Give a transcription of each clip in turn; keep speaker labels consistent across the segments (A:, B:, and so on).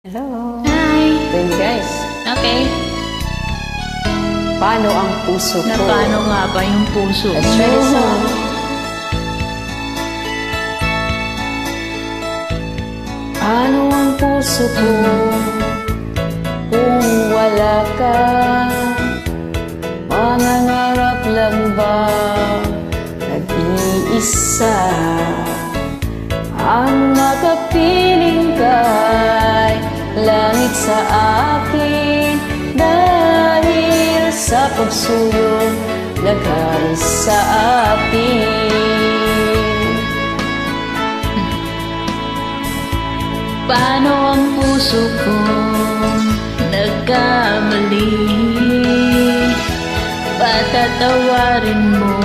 A: Hello!
B: Hi!
A: Ito yun guys.
B: Okay.
A: Paano ang puso
B: Na
A: ko?
B: paano nga ba yung puso
A: Let's try this
B: mo?
A: out. Paano ang puso ko kung wala ka? Mangangarap lang ba nag-iisa? Ang makapiling kay langit sa akin dahil sa pagsuyong naghari sa atin.
B: Paano ang puso ko nagkamali? Patatawarin mo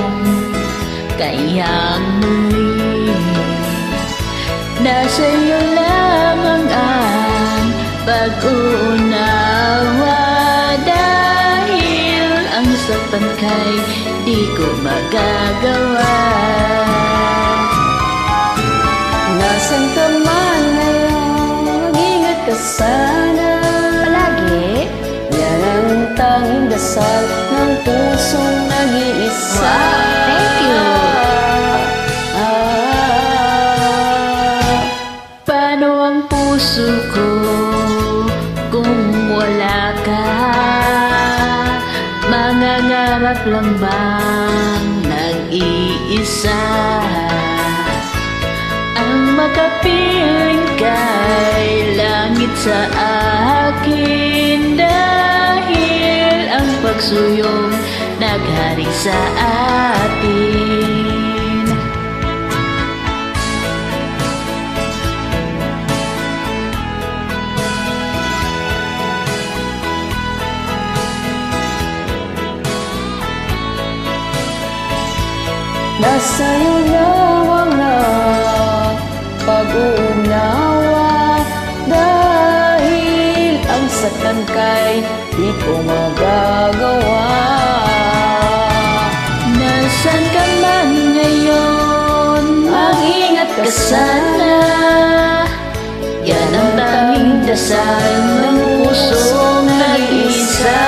B: kaya muli. Nasa iyo lamang ang pag-uunawa dahil ang saktan kay di ko magagawa.
A: Nasaan ka man ngayon, mag-ingat ka sana palagi. Yan ang tanging dasal ng pusong nag-iisa.
B: Wow, thank you. Paano ang puso ko kung wala ka? Mangangarap lang bang nag-iisa? Ang makapiling kay langit sa akin dahil ang pagsuyong naghari sa atin.
A: Nasa iyo lamang na pag-uunawa dahil ang saktan kay di ko magagawa.
B: Nasaan ka man ngayon, mag-ingat ka sana. Yan ang tanging dasal ng pusong nag-isa.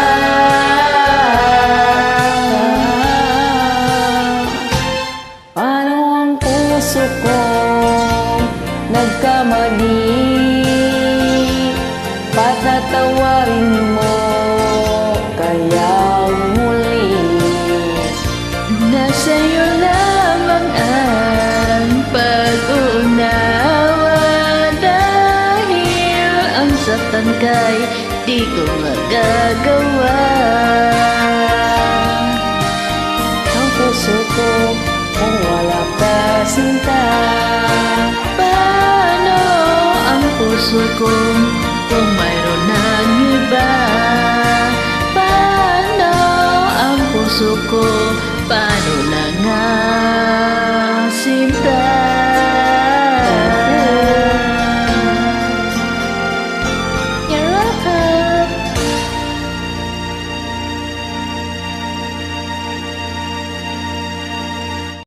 A: Paano ang puso ko nagkamali? Patatawarin mo kaya muli.
B: Nasa iyo lamang ang pag-unawa dahil ang saktan kay di ko magagawa.
A: Ang puso ko kung wala ka sinta.
B: Paano ang puso ko kung mayroon ng iba? Paano ang puso ko? Paano